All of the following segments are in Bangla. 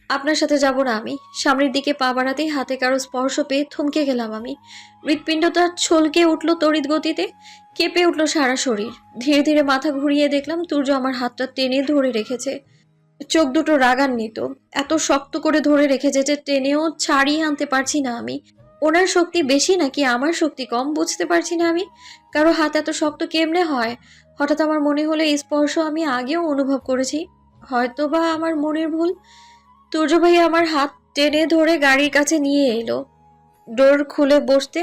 আপনার সাথে যাব না আমি। সামনের দিকে পা বাড়াতেই হাতে কারো স্পর্শ পেয়ে থমকে গেলাম আমি। হৃৎপিণ্ডটা ছলকে উঠল তড়িৎ গতিতে, কেঁপে উঠল সারা শরীর। ধীরে ধীরে মাথা ঘুরিয়ে দেখলাম তুর্য আমার হাতটা টেনে ধরে রেখেছে। চোখ দুটো রাগান্বিত। এত শক্ত করে ধরে রেখেছে যে টেনেও ছাড়িয়ে আনতে পারছি না আমি। ওনার শক্তি বেশি নাকি আমার শক্তি কম বুঝতে পারছি না আমি। কারো হাত এত শক্ত কেমনে হয়? হঠাৎ আমার মনে হলো এই স্পর্শ আমি আগেও অনুভব করেছি। হয়তো বা আমার মনের ভুল। তুর্য ভাই আমার হাত টেনে ধরে গাড়ির কাছে নিয়ে এলো। ডোর খুলে বসতে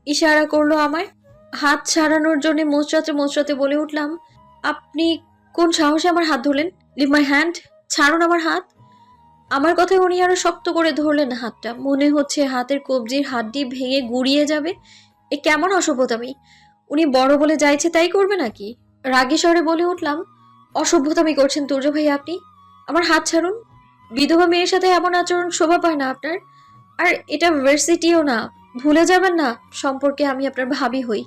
ইশারা করলো আমায়। হাত ছাড়ানোর জন্য মোচড়াতে মোচড়াতে বলে উঠলাম, আপনি কোন সাহসে আমার হাত ধরলেন? Leave my hand. ছাড়ুন আমার হাত। আমার কথায় উনি আরো শক্ত করে ধরলেন হাতটা। মনে হচ্ছে হাতের কবজির হাড্ডি ভেঙে গুড়িয়ে যাবে। এ কেমন অসভ্যতামি! উনি বড় বলে যাইছে তাই করবে নাকি? রাগী স্বরে বলে উঠলাম, অসভ্যতামি করছেন তুর্য ভাই আপনি। আমার হাত ছাড়ুন। বিধবা মেয়ের সাথে এমন আচরণ শোভা পায় না আপনার। আর এটা ভার্সিটিও না। ভুলে যাবেন না সম্পর্কে আমি আপনার ভাবি হই।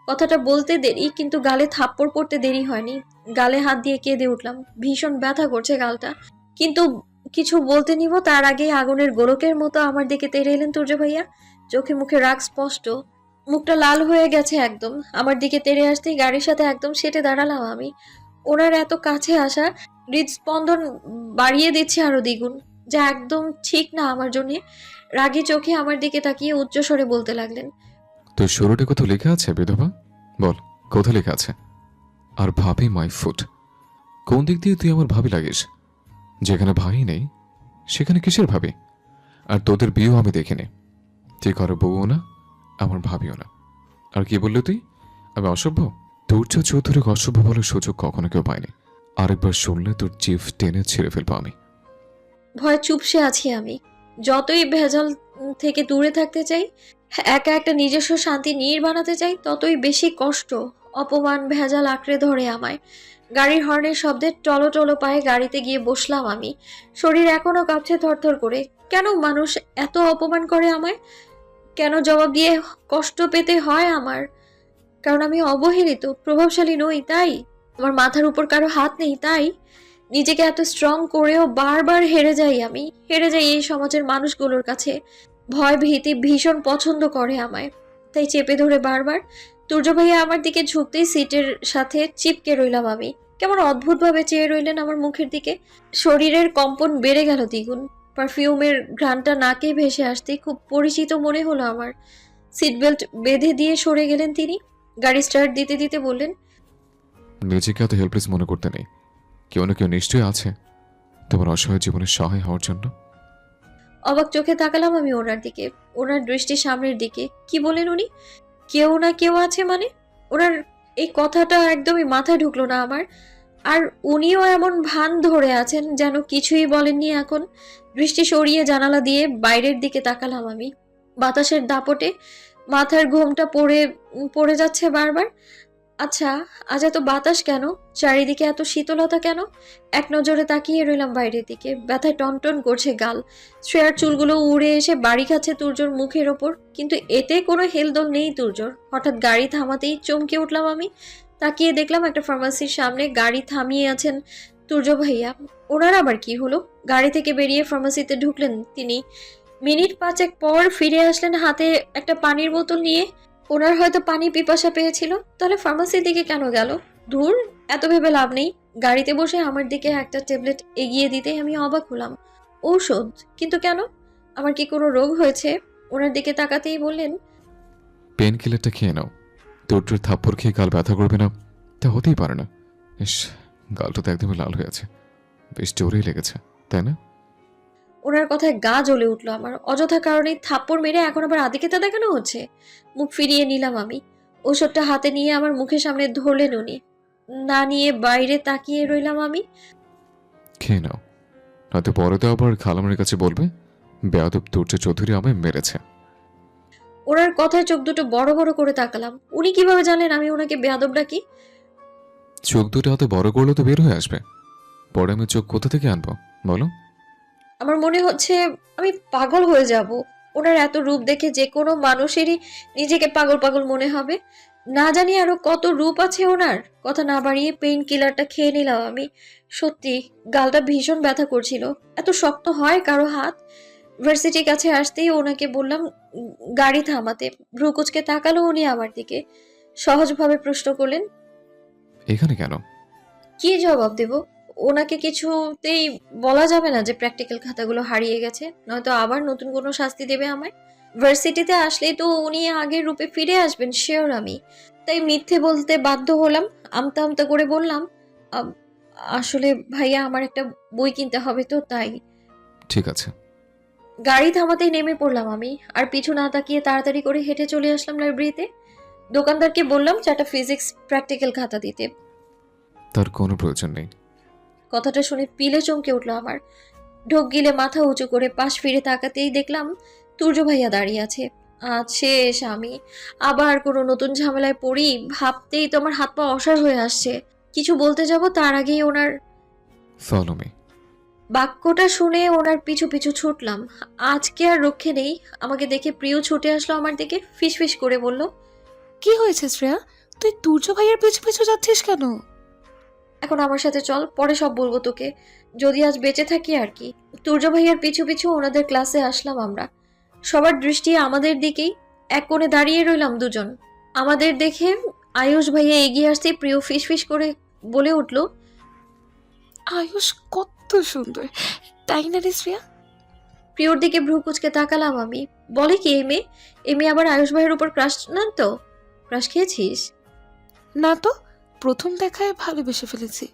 কথাটা বলতে দেরি, কিন্তু গালে থাপ্পড় পড়তে দেরি হয়নি। গালে হাত দিয়ে কেঁদে উঠলাম। ভীষণ ব্যথা করছে গালটা। কিন্তু কিছু বলতে নিব তার আগেই আগুনের গোলকের মতো আমার দিকে তেড়ে এলেন তুর্য ভাইয়া। চোখে মুখে রাগ স্পষ্ট। মুখটা লাল হয়ে গেছে একদম। আমার দিকে তেড়ে আসতেই গাড়ির সাথে একদম সেটে দাঁড়ালাম আমি। ওনার এত কাছে আসা হৃদস্পন্দন বাড়িয়ে দিচ্ছে আরো দ্বিগুণ, যা একদম ঠিক না আমার জন্যে। রাগী চোখে আমার দিকে তাকিয়ে উচ্চস্বরে বলতে লাগলেন, তোর শুরুটা কোথাও লেখা আছে বিধবা? বল, কোথায় লেখা আছে? আর ভাবি মাই ফুট। কোন দিক দিয়ে তুই আমার ভাবি লাগিস? যেখানে ভাই নেই সেখানে কিসের ভাবি? আর তোদের বিয়েও আমি দেখিনি। তুই কারো বউও না, আমার ভাবিও না। আর কি বললি তুই? আমি অসভ্য? তুর্য চৌধুরীকে অসভ্য বলার সুযোগ কখনো কেউ পায়নি। আরেকবার শুনলে তোর জিভ টেনে ছিঁড়ে ফেলবো আমি। ভয়ে চুপসে আছি আমি। যতই ভেজাল থেকে দূরে থাকতে চাই, একা একটা নিজস্ব শান্তি নীড় বানাতে চাই, ততই বেশি কষ্ট, অপমান, ভেজাল আঁকড়ে ধরে আমায়। গাড়ির হর্নের শব্দে টলো টলো পায়ে গাড়িতে গিয়ে বসলাম আমি। শরীর এখনো কাঁপছে থরথর করে। কেন মানুষ এত অপমান করে আমায়? কেন জবাব দিয়ে কষ্ট পেতে হয় আমার? কারণ আমি অবহেলিত, প্রভাবশালী নই তাই? আমার মাথার উপর কারো হাত নেই তাই? নিজেকে এত স্ট্রং করেও বারবার হেরে যাই আমি। হেরে যাই এই সমাজের মানুষগুলোর কাছে। ভয় ভীতি ভীষণ পছন্দ করে আমায়, তাই চেপে ধরে বারবার। তুর্য ভাইয়া আমার দিকে ঝুঁকতেই সিটের সাথে চিপকে রইলাম আমি। কেমন অদ্ভুতভাবে চেয়ে রইলেন আমার মুখের দিকে। শরীরের কম্পন বেড়ে গেল দ্বিগুণ। পারফিউমের ঘ্রাণটা নাকে ভেসে আসতেই খুব পরিচিত মনে হলো আমার। সিট বেল্ট বেঁধে দিয়ে সরে গেলেন তিনি। গাড়ি স্টার্ট দিতে দিতে বললেন, নিজেকে এত হেল্পলেস মনে করতে নেই। কেউ না কেউ নিশ্চয়ই আছে তোমার অসহায় জীবনের সহায় হওয়ার জন্য। অবাক চোখে তাকালাম আমি ওনার দিকে। ওনার দৃষ্টি সামনের দিকে। কি বলেন উনি? কেউ না কেউ আছে মানে? ওনার এই কথাটা একদমই মাথায় ঢুকলো না আমার। আর উনিও এমন ভান ধরে আছেন যেন কিছুই বলেননি এখন। দৃষ্টি সরিয়ে জানালা দিয়ে বাইরের দিকে তাকালাম আমি। বাতাসের দাপটে মাথার ঘোমটা পড়ে পড়ে যাচ্ছে বারবার। আচ্ছা, আজ এত বাতাস কেন? চারিদিকে এত শীতলতা কেন? এক নজরে তাকিয়ে রইলাম বাইরের দিকে। ব্যথায় টনটন করছে গাল। শ্রেয়ার চুলগুলো উড়ে এসে বাড়ি খাচ্ছে তুর্যর মুখের ওপর, কিন্তু এতে কোনো হেলদোল নেই তুর্যর। হঠাৎ গাড়ি থামাতেই চমকে উঠলাম আমি। তাকিয়ে দেখলাম একটা ফার্মাসির সামনে গাড়ি থামিয়ে আছেন তুর্য ভাইয়া। ওনার আবার কি হলো? গাড়ি থেকে বেরিয়ে ফার্মাসিতে ঢুকলেন তিনি। মিনিট পাঁচেক পর ফিরে আসলেন হাতে একটা পানির বোতল নিয়ে। ওনার হয়তো পানি পিপাসা পেয়েছিল, তাহলে ফার্মাসির দিকে কেন গেল? ধুর, এত ভেবে লাভ নেই। গাড়িতে বসে আমার দিকে একটা ট্যাবলেট এগিয়ে দিতেই আমি অবাক হলাম। ঔষধ? কিন্তু কেন? আমার কি কোনো রোগ হয়েছে? ওনার দিকে তাকাতেই বললেন, পেন কিলারটা খেয়ে নাও। তোর থাপ্পড় খেয়ে গাল ব্যথা করবে না তা হতেই পারে না। ইস, গালটা তো একদমই লাল হয়ে আছে। বেশ জোরেই লেগেছে, তাই না? ওনার কথায় গা জ্বলে উঠলো আমার। অযথা কারণে থাপ্পড় মেরে এখন আবার আদিকেতা দেখানো হচ্ছে। মুখ ফিরিয়ে নিলাম আমি। ওষুধটা হাতে নিয়ে আমার মুখের সামনে ধরলেন উনি। না নিয়ে বাইরে তাকিয়ে রইলাম আমি। খেয়ে নাও, নয়তো পরে তো আবার খালামের কাছে বলবে বেয়াদব তুর্য চৌধুরী আমায় মেরেছে। ওনার কথায় চোখ দুটো বড় বড় করে তাকালাম। উনি কিভাবে জানলেন আমি ওনাকে বেয়াদব ডাকি? চোখ দুটো হাতে বড় করলে তো বের হয়ে আসবে। পরে আমি চোখ কোথা থেকে আনবো বলো? আমার মনে হচ্ছে আমি পাগল হয়ে যাব। ওনার এত রূপ দেখে যে কোনো মানুষেরই নিজেকে পাগল পাগল মনে হবে। না জানি আরো কত রূপ আছে ওনার। কথা না বাড়িয়ে পেইন কিলারটা খেয়ে নিলাম আমি। সত্যি গালটা ভীষণ ব্যথা করছিল। এত শক্ত হয় কারো হাত? ভার্সিটির কাছে আসতেই ওনাকে বললাম গাড়ি থামাতে। ভ্রু কুঁচকে তাকালো উনি আমার দিকে। সহজভাবে প্রশ্ন করলেন, এখানে কেন? কি জবাব দেব? ওনাকে কিছুতেই বলা যাবে না যে প্র্যাকটিক্যাল খাতাগুলো হারিয়ে গেছে, নয়তো আবার নতুন কোনো শাস্তি দেবে আমায়। ভার্সিটিতে আসলেই তো উনি আগের রূপে ফিরে আসবেন শিওর আমি। তাই মিথ্যে বলতে বাধ্য হলাম। আমতা আমতা করে বললাম, "আম, আসলে ভাইয়া আমার একটা বই কিনতে হবে তো তাই।" ঠিক আছে। গাড়ি থামাতেই নেমে পড়লাম আমি, আর পিছু না তাকিয়ে তাড়াতাড়ি করে হেঁটে চলে আসলাম লাইব্রেরিতে। দোকানদারকে বললাম চারটা ফিজিক্স প্র্যাকটিক্যাল খাতা দিতে। তার কোনো প্রয়োজন নেই। কথাটা শুনে পিলে চমকে উঠলো আমার। ঢোক গিলে মাথা উঁচু করে পাশ ফিরে তাকাতেই দেখলাম তুর্য ভাইয়া দাঁড়িয়ে আছে। আজ শেষ আমি। আবার কোনো নতুন ঝামেলায় পড়ি ভাবতেই তো আমার হাত পা অসাড় হয়ে আসছে। কিছু বলতে যাব তার আগেই ওনার ফলো মি। বাক্যটা শুনে ওনার পিছু পিছু ছুটলাম। আজকে আর রক্ষে নেই। আমাকে দেখে প্রিয় ছুটে আসলো আমার দিকে, ফিসফিস করে বলল, কি হয়েছে শ্রেয়া? তুই তুর্য ভাইয়ের পিছু পিছু যাচ্ছিস কেন? এখন আমার সাথে চল, পরে সব বলবো তোকে, যদি আজ বেঁচে থাকি আর কি। তুর্য ভাইয়ার পিছু পিছু ওনাদের ক্লাসে আসলাম আমরা। সবার দৃষ্টি আমাদের দিকেই। এক কোণে দাঁড়িয়ে রইলাম দুজন। আমাদের দেখে আয়ুষ ভাইয়া এগিয়ে আসতে প্রিয় ফিসফিস করে বলে উঠল, আয়ুষ কত সুন্দর, তাই না রে শ্রেয়া? প্রিয়র দিকে ভ্রু কুচকে তাকালাম আমি। বলে কি এই মেয়ে আবার আয়ুষ ভাইয়ের উপর ক্রাশ? না তো? ক্রাশ খেয়েছিস? না তো, প্রথম দেখায় ভালোবেসে ফেলেছি।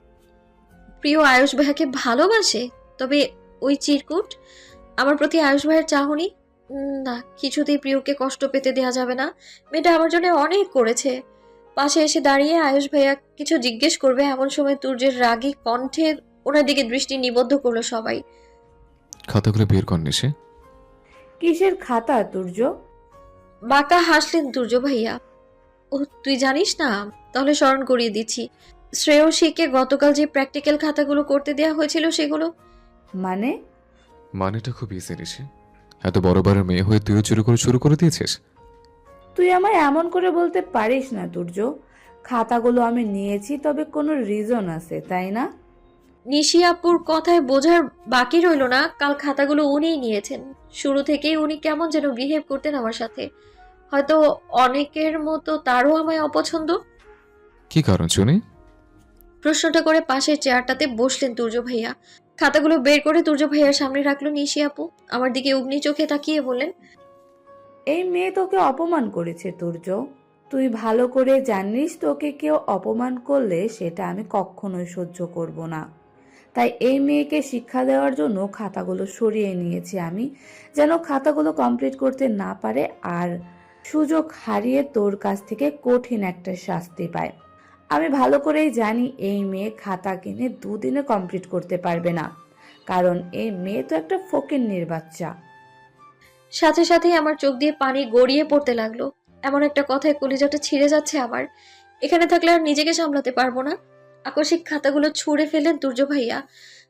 প্রিয় আয়ুষ ভাইয়াকে ভালোবাসে? তবে ওই চিরকুট আমার প্রতি আয়ুষ ভাইয়ের চাহনি? না, কিছুতেই প্রিয়কে কষ্ট পেতে দেওয়া যাবে না। মেয়েটা আমার জন্য অনেক করেছে। পাশে এসে দাঁড়িয়ে আয়ুষ ভাইয়া কিছু জিজ্ঞেস করবে এমন সময় তুর্যের রাগী কণ্ঠে ওনার দিকে দৃষ্টি নিবদ্ধ করলো সবাই। খাতাগুলো বের কর নিশে। কিসের খাতা তুর্য? বাঁকা হাসলেন তুর্য ভাইয়া। ও তুই জানিস না? তাহলে স্মরণ করিয়ে দিচ্ছি। শ্রেয়সীকে গতকাল যে প্র্যাকটিক্যাল খাতাগুলো করতে দেওয়া হয়েছিল সেগুলো। মানে? মানেটা খুব ইজি নিশে। এত বড় বারের মেয়ে হয়ে তুইও চুরি করে শুরু করে দিয়েছিস। তুই আমায় এমন করে বলতে পারিস না তুর্য। খাতাগুলো আমি নিয়েছি, তবে কোনো রিজন আছে, তাই না? নিশি আপুর কথায় বোঝার বাকি রইল না, কাল খাতাগুলো উনিই নিয়েছেন। শুরু থেকেই উনি কেমন যেন বিহেভ করতেন আমার সাথে। হয়তো অনেকের মতো তারও আমায় অপছন্দ। কি কারণ শুনি? প্রশ্নটা করে পাশের চেয়ারটাতে বসলেন তুর্য ভাইয়া। খাতাগুলো বের করে তুর্য ভাইয়ার সামনে রাখলো নিশি আপু। আমার দিকে অগ্নি চোখে তাকিয়ে বললেন, এই মেয়ে তোকে অপমান করেছে তুর্য। তুই ভালো করে জানিস তোকে কেউ অপমান করলে সেটা আমি কখনোই সহ্য করব না। তাই এই মেয়েকে শিক্ষা দেওয়ার জন্য খাতাগুলো সরিয়ে নিয়েছি আমি, যেন খাতাগুলো কমপ্লিট করতে না পারে আর সুযোগ হারিয়ে তোর কাছ থেকে কঠিন একটা শাস্তি পায়। আমি ভালো করেই জানি এই মেয়ে খাতা কিনে দুদিনে কমপ্লিট করতে পারবে না, কারণ এই মেয়ে তো একটা ফকিন্নির বাচ্চা। সাথে সাথেই আমার চোখ দিয়ে পানি গড়িয়ে পড়তে লাগলো। এমন একটা কথায় কলিজাটা ছিঁড়ে যাচ্ছে আমার। এখানে থাকলে আর নিজেকে সামলাতে পারবো না। আকস্মিক খাতাগুলো ছুঁড়ে ফেললেন তুর্য ভাইয়া।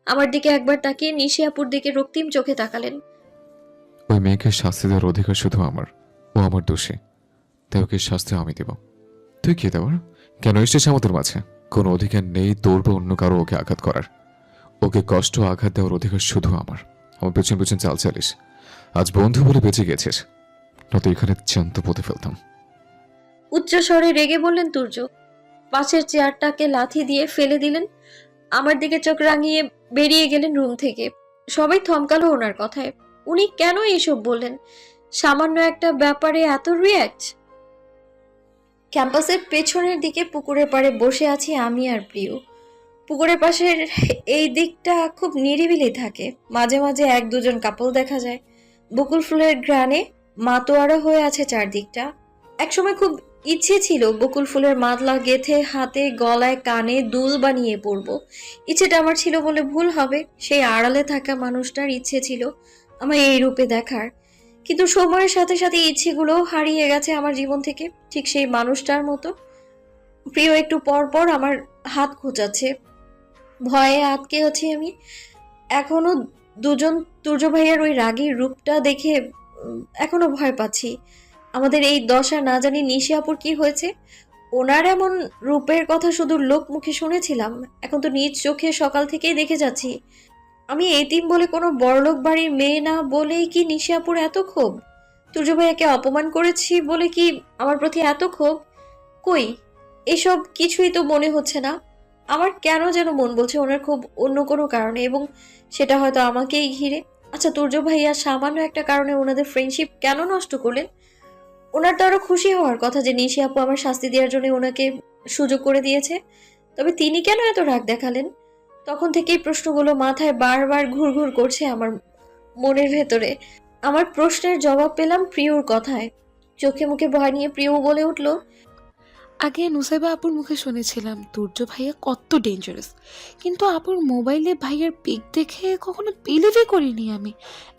আমার দিকে একবার তাকিয়ে নিশি আপুর দিকে রক্তিম চোখে তাকালেন। ওই মেয়েকে শাস্তি দেওয়ার অধিকার শুধু আমার। ও আমার দোষী, তাই ওকে শাস্তি আমি দেব। তুই কি দেওয়ার? কেন এসেছিস আমাদের মাঝে? কোনো অধিকার নেই তোর বা অন্য কারো ওকে আঘাত করার। ওকে কষ্ট আঘাত দেওয়ার অধিকার শুধু আমার। আমার পেছন পেছন চাল চালিস। আজ বন্ধু বলে বেঁচে গেছিস, নয়তো এখানে জ্যান্ত পুঁতে ফেলতাম। উচ্চ স্বরে রেগে বললেন তুর্য। পাশের চেয়ারটাকে লাথি দিয়ে ফেলে দিলেন। আমার দিকে চোখ রাঙিয়ে বেরিয়ে গেলেন রুম থেকে। সবাই থমকালো ওনার কথায়। উনি কেন এইসব বললেন? সামান্য একটা ব্যাপারে এত রিয়্যাক্ট? ক্যাম্পাসের পেছনের দিকে পুকুরের পাড়ে বসে আছি আমি আর প্রিয়। পুকুরের পাশের এই দিকটা খুব নিরিবিলি থাকে। মাঝে মাঝে এক দুজন কাপল দেখা যায়। বকুল ফুলের ঘ্রাণে মাতোয়ারা হয়ে আছে চারদিকটা। একসময় খুব ইচ্ছে ছিল বকুল ফুলের মাতলা গেথে হাতে গলায় কানে দুল বানিয়ে পরবো। ইচ্ছেটা আমার ছিল বলে ভুল হবে। সেই আড়ালে থাকা মানুষটার ইচ্ছে ছিল আমায় এই রূপে দেখার। কিন্তু সময়ের সাথে সাথে ইচ্ছেগুলো হারিয়ে গেছে আমার জীবন থেকে, ঠিক সেই মানুষটার মতো। প্রিয় একটু পর পর আমার হাত খোঁচাচ্ছে। ভয়ে আটকে আছি আমি। এখনো দুজন তুর্য ভাইয়ার ওই রাগীর রূপটা দেখে এখনো ভয় পাচ্ছি। আমাদের এই দশা না জানি নিশি আপুর কি হয়েছে। ওনার এমন রূপের কথা শুধু লোক মুখে শুনেছিলাম, এখন তো নিজ চোখে সকাল থেকেই দেখে যাচ্ছি। আমি এতিম বলে কোনো বড়লোক বাড়ির মেয়ে না বলেই কি নিশিয়াপুর এত ক্ষোভ? তুর্য ভাইয়াকে অপমান করেছি বলে কি আমার প্রতি এত ক্ষোভ? কই, এসব কিছুই তো মনে হচ্ছে না। আমার কেন যেন মন বলছে ওনার খুব অন্য কোনো কারণে, এবং সেটা হয়তো আমাকেই ঘিরে। আচ্ছা, তুর্য ভাইয়া সামান্য একটা কারণে ওনাদের ফ্রেন্ডশিপ কেন নষ্ট করলেন? ওনার তো আরো খুশি হওয়ার কথা যে নিশি আপু আমার শাস্তি দেওয়ার জন্য ওনাকে সুযোগ করে দিয়েছে। তবে তিনি কেন এত রাগ দেখালেন? তখন থেকেই প্রশ্নগুলো মাথায় বারবার ঘুরঘুর করছে আমার মনের ভেতরে। আমার প্রশ্নের জবাব পেলাম প্রিয়র কথায়। চোখে মুখে ভয় নিয়ে প্রিয় বলে উঠল, আগে নুসাইবা আপুর মুখে শুনেছিলাম তুর্য ভাইয়া কত ডেঞ্জারাস, কিন্তু আপুর মোবাইলে ভাইয়ার পিক দেখে কখনো বিলিভই করিনি আমি।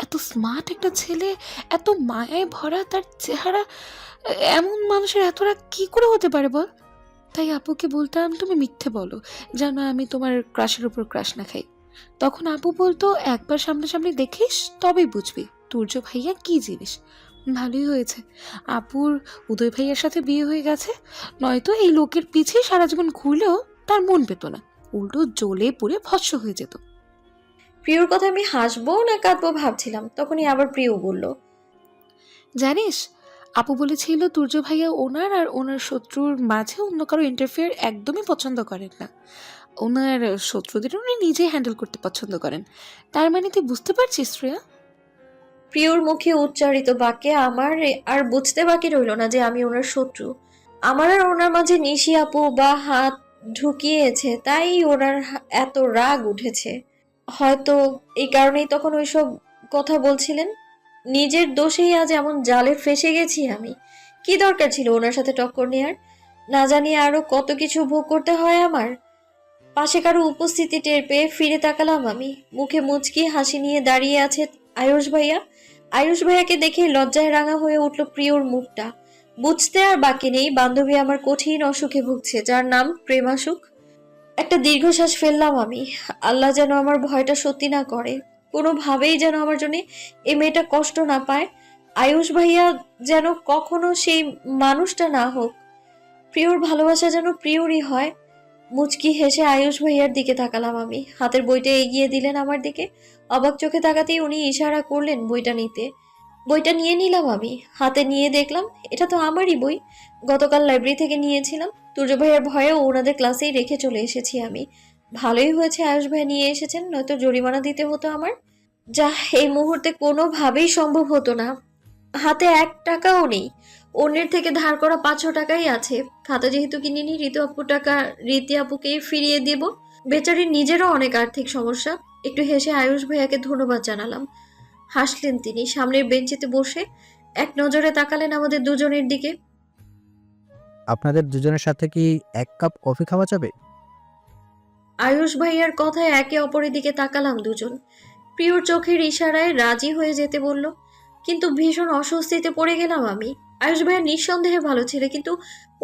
এত স্মার্ট একটা ছেলে, এত মায়ায় ভরা তার চেহারা, এমন মানুষের এত রাগ কী করে হতে পারে বল? তাই আপুকে বলতাম তুমি মিথ্যে বলো, যেন আমি তোমার ক্রাশের উপর ক্রাশ না খাই। তখন আপু বলতো একবার সামনাসামনি দেখিস তবেই বুঝবি তুর্য ভাইয়া কি জিনিস। ভালোই হয়েছে আপুর উদয় ভাইয়ার সাথে বিয়ে হয়ে গেছে, নয়তো এই লোকের পিছে সারা জীবন ঘুরলেও তার মন পেত না, উল্টো জ্বলে পুড়ে ভস্ম হয়ে যেত। প্রিয়র কথা আমি হাসবো না কাঁদবো ভাবছিলাম, তখনই আবার প্রিয় বলল, জানিস, আপু বলেছিল তুর্য ভাইয়া ওনার আর ওনার শত্রুর মাঝে অন্য কারো ইন্টারফেয়ার একদমই পছন্দ করেন না। ওনার শত্রুদের উনি নিজেই হ্যান্ডেল করতে পছন্দ করেন। তার মানে তুই বুঝতে পারছিস শ্রেয়া? প্রিয়র মুখে উচ্চারিত বাক্যে আমার আর বুঝতে বাকি রইল না যে আমি ওনার শত্রু। আমার আর ওনার মাঝে নিশি আপু বা হাত ঢুকিয়েছে, তাই ওনার এত রাগ উঠেছে। হয়তো এই কারণেই তখন ওইসব কথা বলছিলেন। নিজের দোষেই আজ এমন জালে ফেসে গেছি আমি। কি দরকার ছিল ওনার সাথে টক্কর নেয়ার? না জানিয়ে আরো কত কিছু ভোগ করতে হয় আমার। পাশে কারো উপস্থিতি টের পেয়ে ফিরে তাকালাম আমি। মুখে মুচকি হাসি নিয়ে দাঁড়িয়ে আছে আয়ুষ ভাইয়া। আয়ুষ ভাইয়াকে দেখে লজ্জায় রাঙা হয়ে উঠল প্রিয়র মুখটা। বুঝতে আর বাকি নেই বান্ধবী আমার কঠিন অসুখে ভুগছে, যার নাম প্রেমাসুখ। একটা দীর্ঘশ্বাস ফেললাম আমি। আল্লাহ যেন আমার ভয়টা সত্যি না করে, কোনোভাবেই যেন আমার জন্য এই মেয়েটা কষ্ট না পায়। আয়ুষ ভাইয়া যেন কখনো সেই মানুষটা না হোক। প্রিয়র ভালোবাসা যেন প্রিয়রই হয়। মুচকি হেসে আয়ুষ ভাইয়ার দিকে তাকালাম আমি। হাতের বইটা এগিয়ে দিলেন আমার দিকে। অবাক চোখে তাকাতেই উনি ইশারা করলেন বইটা নিতে। বইটা নিয়ে নিলাম আমি। হাতে নিয়ে দেখলাম এটা তো আমারই বই। গতকাল লাইব্রেরি থেকে নিয়েছিলাম। তুর্য ভাইয়ার ভয়ে ওনাদের ক্লাসেই রেখে চলে এসেছি আমি। ভালোই হয়েছে আয়ুষ ভাই নিয়ে এসেছেন, নয়তো জরিমানা দিতে হতো আমার। যা এই মুহূর্তে কোনোভাবেই সম্ভব হতো না। হাতে 1 টাকাও নেই। অন্যের থেকে ধার করা 500 টাকাই আছে। খাতা যেহেতু কিনিনি, ঋতু আপুর টাকা রীতি আপুকেই ফিরিয়ে দেব। বেচারির নিজেরও অনেক আর্থিক সমস্যা। একটু হেসে আয়ুষ ভাইয়াকে ধন্যবাদ জানালাম। হাসলেন তিনি। সামনের বেঞ্চিতে বসে এক নজরে তাকালেন আমাদের দুজনের দিকে। আপনাদের দুজনের সাথে কি 1 কাপ কফি খাওয়া যাবে? আয়ুষ ভাইয়ার কথায় একে অপরের দিকে তাকালাম দুজন। প্রিয়র চোখের ইশারায় রাজি হয়ে যেতে বলল, কিন্তু ভীষণ অস্বস্তিতে পড়ে গেলাম আমি। আয়ুষ ভাইয়া নিঃসন্দেহে ভালো ছেলে, কিন্তু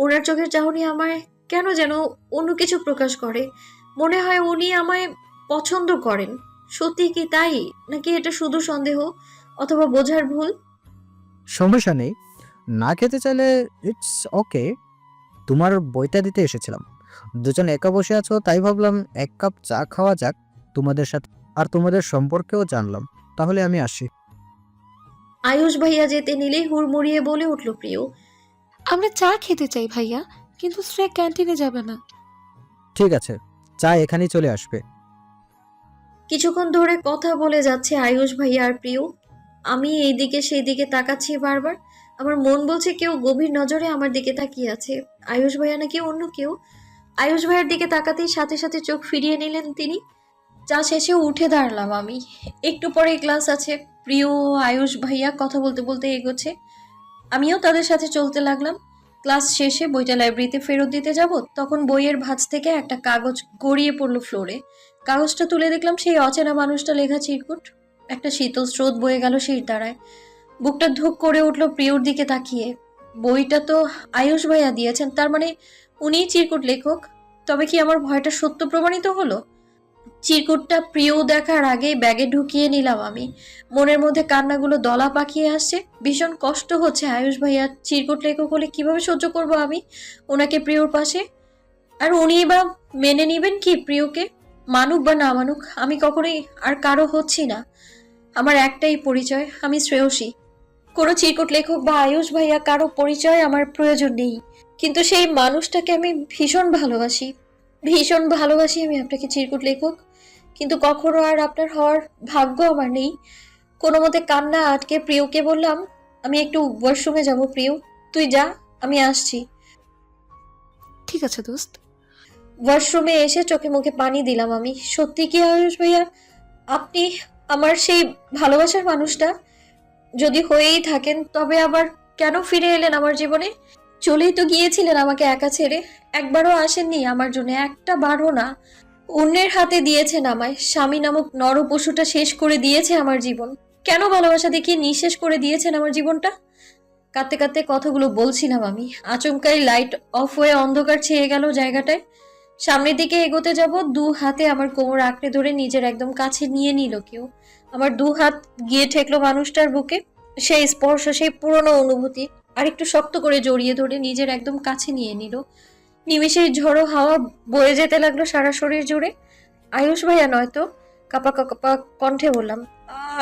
ওনার চোখের চাহনি আমায় কেন যেন অন্য কিছু প্রকাশ করে। মনে হয় উনি আমায় পছন্দ করেন। সত্যি কি তাই, নাকি এটা শুধু সন্দেহ অথবা বোঝার ভুল? সমস্যা নেই, না খেতে চাইলে ইটস ওকে। তোমার বইটা দিতে এসেছিলাম, দুজন একা বসে আছো তাই ভাবলাম 1 কাপ চা খাওয়া যাক তোমাদের সাথে, আর তোমাদের সম্পর্কেও জানলাম। তাহলে আমি আসি। আয়ুষ ভাইয়া যেতে নিলেই হুড়মুড়িয়ে বলে উঠল প্রিয়, আমরা চা খেতে চাই ভাইয়া, কিন্তু শ্রেয়া ক্যান্টিনে যাবে না। ঠিক আছে, চা এখানেই চলে আসবে। কিছুক্ষণ ধরে কথা বলে যাচ্ছে আয়ুষ ভাইয়া আর প্রিয়। আমি এইদিকে সেই দিকে তাকাচ্ছি বারবার। আমার মন বলছে কেউ গভীর নজরে আমার দিকে তাকিয়ে আছে। আয়ুষ ভাইয়া নাকি অন্য কেউ। আয়ুষ ভাইয়ার দিকে তাকাতেই সাথে সাথে চোখ ফিরিয়ে নিলেন তিনি। চা শেষে উঠে দাঁড়ালাম আমি। একটু পরে ক্লাস আছে। প্রিয় ও আয়ুষ ভাইয়া কথা বলতে বলতে এগোচ্ছে, আমিও তাদের সাথে চলতে লাগলাম। ক্লাস শেষে বইটা লাইব্রেরিতে ফেরত দিতে যাব, তখন বইয়ের ভাঁজ থেকে একটা কাগজ গড়িয়ে পড়লো ফ্লোরে। কাগজটা তুলে দেখলাম সেই অচেনা মানুষটা লেখা চিরকুট। একটা শীতল স্রোত বয়ে গেল শির দ্বারায়। বুকটা ধুক করে উঠলো প্রিয়র দিকে তাকিয়ে। বইটা তো আয়ুষ ভাইয়া দিয়েছেন, তার মানে উনিই চিরকুট লেখক। তবে কি আমার ভয়টা সত্য প্রমাণিত হলো? চিরকুটটা প্রিয় দেখার আগেই ব্যাগে ঢুকিয়ে নিলাম আমি। মনের মধ্যে কান্নাগুলো দলা পাকিয়ে আসছে। ভীষণ কষ্ট হচ্ছে। আয়ুষ ভাইয়া চিরকুট লেখক হলে কিভাবে সহ্য করব আমি ওনাকে প্রিয়র পাশে? আর উনি বা মেনে নিবেন কি প্রিয়কে? মানুক বা না মানুক, আমি কখনোই আর কারো হচ্ছি না। আমার একটাই পরিচয়, আমি শ্রেয়সী। কোনো চিরকুট লেখক বা আয়ুষ ভাইয়া কারো পরিচয় আমার প্রয়োজন নেই। কিন্তু সেই মানুষটাকে আমি ভীষণ ভালোবাসি, ভীষণ ভালোবাসি আমি আপনাকে চিরকুট লেখক। কিন্তু কখনো আর আপনার হওয়ার ভাগ্য আমার নেই। কোনো মতে কান্না আটকে প্রিয়কে বললাম, আমি একটু ওয়াশরুমে যাব প্রিয়, তুই যা, আমি আসছি। ঠিক আছে দোস্ত। ওয়াশরুমে এসে চোখে মুখে পানি দিলাম আমি। সত্যি কি আয়ুষ ভাইয়া আপনি আমার সেই ভালোবাসার মানুষটা? যদি হয়েই থাকেন তবে আবার কেন ফিরে এলেন আমার জীবনে? চলেই তো গিয়েছিলেন আমাকে একা ছেড়ে। একবারও আসেননি আমার জন্য, একটা বারও না। অন্যের হাতে দিয়েছেন আমায়। স্বামী নামক নরপশুটা শেষ করে দিয়েছে আমার জীবন। কেন ভালোবাসা দেখিয়ে নিঃশেষ করে দিয়েছেন আমার জীবনটা? কাঁদতে কাঁদতে কথাগুলো বলছিলাম আমি। আচমকাই লাইট অফ হয়ে অন্ধকার ছেয়ে গেল জায়গাটায়। সামনের দিকে এগোতে যাব, দু হাতে আমার কোমর আঁকড়ে ধরে নিজের একদম কাছে নিয়ে নিল কেউ। আমার দু হাত গিয়ে ঠেকলো মানুষটার বুকে। সেই স্পর্শ, সেই পুরনো অনুভূতি আর একটু শক্ত করে জড়িয়ে ধরে নিজের একদম কাছে নিয়ে নিল। নিমেষেই ঝড়ো হাওয়া বয়ে যেতে লাগলো সারা শরীর জুড়ে। আয়ুষ ভাইয়া নয়তো? কাপা কাপা কণ্ঠে বললাম,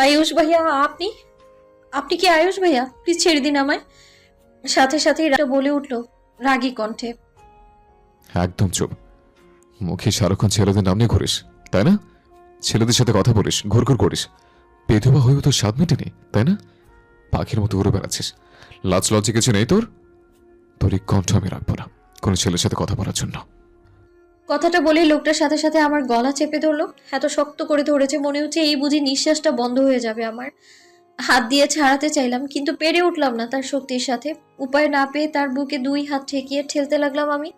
আয়ুষ ভাইয়া আপনি? আপনি কি আয়ুষ ভাইয়া? প্লিজ ছেড়ে দিন আমায়। সাথে সাথেই বলে উঠলো রাগী কণ্ঠে, একদম চুপ। মুখে সারাক্ষণ ছেলেদের নাম নিয়ে ঘুরিস, তাই না? ছেলেদের সাথে কথা বলিস, ঘুরঘুর করিস। বেধবা হয়েও তোর স্বাদ মেটেনি, তাই না? পাখির মতো উড়ে বেড়াচ্ছিস। লাজ লজ্জা কিছু নেই তোর? তোর এই কণ্ঠ আমি রাখবো না কোনো ছেলের সাথে কথা বলার জন্য। কথাটা বলেই লোকটার সাথে সাথে আমার গলা চেপে ধরলো। এত শক্ত করে ধরেছে মনে হচ্ছে এই বুঝি নিঃশ্বাসটা বন্ধ হয়ে যাবে আমার। হাত দিয়ে ছাড়াতে চাইলাম কিন্তু পেরে উঠলাম না তার শক্তির সাথে। উপায় না পেয়ে তার বুকে দুই হাত ঠেকিয়ে ঠেলতে লাগলাম আমি।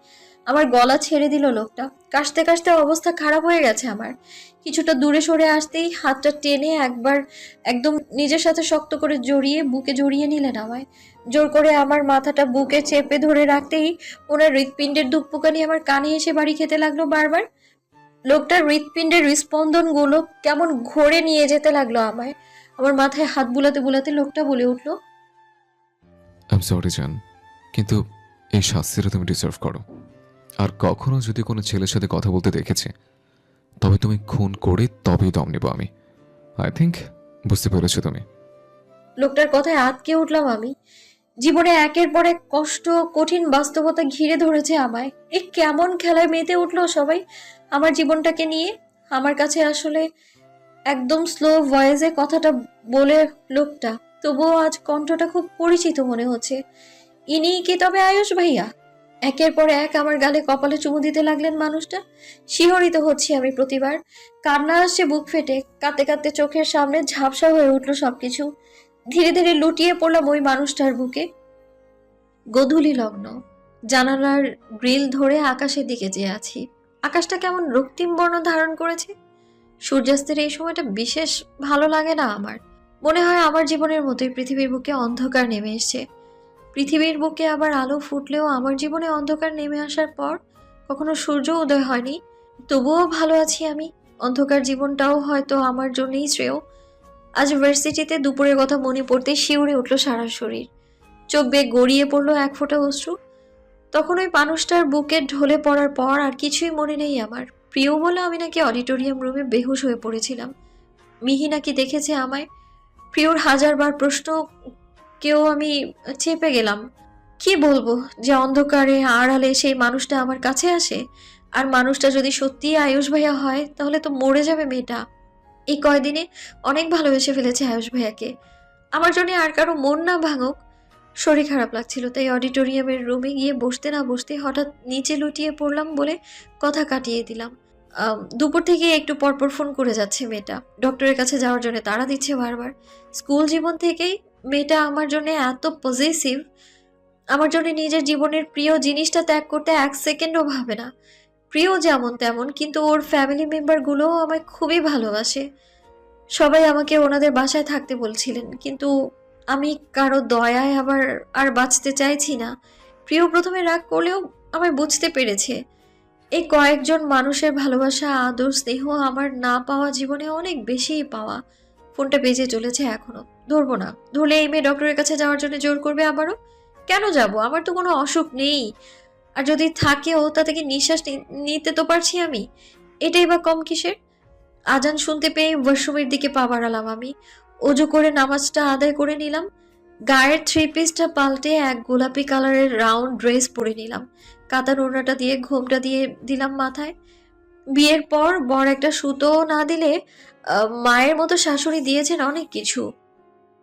আমার গলা ছেড়ে দিল লোকটা। কাশতে কাশতে অবস্থা খারাপ হয়ে গেছে আমার। কিছুটা দূরে সরে আসতেই হাতটা টেনে একবার একদম নিজের সাথে শক্ত করে জড়িয়ে বুকে জড়িয়ে নিলেন আমায়। জোর করে আমার মাথাটা বুকে চেপে ধরে রাখতেই ওনার হৃৎপিণ্ডের ধুকপুকানি আমার কানে এসে বাড়ি খেতে লাগলো বারবার। লোকটার হৃৎপিণ্ডের হৃস্পন্দনগুলো কেমন ঘোরে নিয়ে যেতে লাগলো আমায়। আমার মাথায় হাত বুলাতে বুলাতে লোকটা বলে উঠলো, আই এম সরি জান, কিন্তু এই শাস্তিটা তুমি ডিজার্ভ করো। আর কখনো যদি কোনো ছেলের সাথে কথা বলতে দেখেছি তবে তুমি খুন করে তবেই দম নেব আমি। আই থিঙ্ক বুঝতে পেরেছো তুমি। লোকটার কথায় আটকে উঠলাম আমি। জীবনে একের পর এক কষ্ট, কঠিন বাস্তবতা ঘিরে ধরেছে আমায়। এ কেমন খেলায় মেতে উঠলো সবাই আমার জীবনটাকে নিয়ে। আমার কাছে আসলে একদম স্লো ভয়েসে কথাটা বলে লোকটা, তবুও আজ কণ্ঠটা খুব পরিচিত মনে হচ্ছে। ইনি কি তবে আয়ুষ ভাইয়া? একের পর এক আমার গালে কপালে চুমু দিতে লাগলেন মানুষটা। শিহরিত হচ্ছি আমি প্রতিবার। কান্না আসছে বুক ফেটে। কাঁদতে কাঁদতে চোখের সামনে ঝাপসা হয়ে উঠলো সবকিছু। ধীরে ধীরে লুটিয়ে পড়লাম ওই মানুষটার বুকে। গোধূলি লগ্ন। জানালার গ্রিল ধরে আকাশের দিকে চেয়ে আছি। আকাশটা কেমন রক্তিম বর্ণ ধারণ করেছে। সূর্যাস্তের এই সময়টা বিশেষ ভালো লাগে না আমার। মনে হয় আমার জীবনের মতোই পৃথিবীর বুকে অন্ধকার নেমে এসছে। পৃথিবীর বুকে আবার আলো ফুটলেও আমার জীবনে অন্ধকার নেমে আসার পর কখনো সূর্য উদয় হয়নি। তবুও ভালো আছি আমি। অন্ধকার জীবনটাও হয়তো আমার জন্যই শ্রেয়। আজ ভার্সিটিতে দুপুরের কথা মনে পড়তে শিউরে উঠল সারা শরীর। চোখ বেয়ে গড়িয়ে পড়লো এক ফোঁটা অশ্রু। তখন ওই মানুষটার বুকে ঢলে পড়ার পর আর কিছুই মনে নেই আমার। প্রিয় বলে আমি নাকি অডিটোরিয়াম রুমে বেহুশ হয়ে পড়েছিলাম। মিহি নাকি দেখেছে আমায়। প্রিয়র হাজারবার প্রশ্ন কেউ আমি চেপে গেলাম। কি বলবো যে অন্ধকারে আড়ালে সেই মানুষটা আমার কাছে আসে? আর মানুষটা যদি সত্যিই আয়ুষ ভাইয়া হয় তাহলে তো মরে যাবে মেয়েটা। এই কয়দিনে অনেক ভালোবেসে ফেলেছে আয়ুষ ভাইয়াকে। আমার জন্য আর কারো মন না ভাঙুক। শরীর খারাপ লাগছিল তাই অডিটোরিয়ামের রুমে গিয়ে বসতে না বসতে হঠাৎ নিচে লুটিয়ে পড়লাম বলে কথা কাটিয়ে দিলাম। দুপুর থেকে একটু পরপর ফোন করে যাচ্ছে মেয়েটা। ডক্টরের কাছে যাওয়ার জন্য তাড়া দিচ্ছে বারবার। স্কুল জীবন থেকেই মেয়েটা আমার জন্য এত পজিটিভ। আমার জন্য নিজের জীবনের প্রিয় জিনিসটা ত্যাগ করতে এক সেকেন্ডও ভাবে না। প্রিয় যেমন তেমন, কিন্তু ওর ফ্যামিলি মেম্বারগুলোও আমায় খুবই ভালোবাসে। সবাই আমাকে ওনাদের বাসায় থাকতে বলছিলেন, কিন্তু আমি কারো দয়ায় আবার আর বাঁচতে চাইছি না। প্রিয় প্রথমে রাগ করলেও আমায় বুঝতে পেরেছে। এই কয়েকজন মানুষের ভালোবাসা, আদর, স্নেহ আমার না পাওয়া জীবনে অনেক বেশি পাওয়া। ফোনটা বেজে চলেছে এখনো। ধরবো না। ধরলে এই মেয়ে ডক্টরের কাছে যাওয়ার জন্য জোর করবে আবারও। কেন যাব? আমার তো কোনো অসুখ নেই। আর যদি থাকেও তাতে কি নিঃশ্বাস নিতে তো পারছি আমি। এটাই বা কম কিসের? আজান শুনতে পেয়ে ওয়াশরুমের দিকে পা বাড়ালাম আমি। অজু করে নামাজটা আদায় করে নিলাম। গায়ের থ্রি পিসটা পাল্টে এক গোলাপি কালারের রাউন্ড ড্রেস পরে নিলাম। কাতার ওড়নাটা দিয়ে ঘোমটা দিয়ে দিলাম মাথায়। বিয়ের পর বর একটা সুতো না দিলে মায়ের মতো শাশুড়ি দিয়েছেন অনেক কিছু।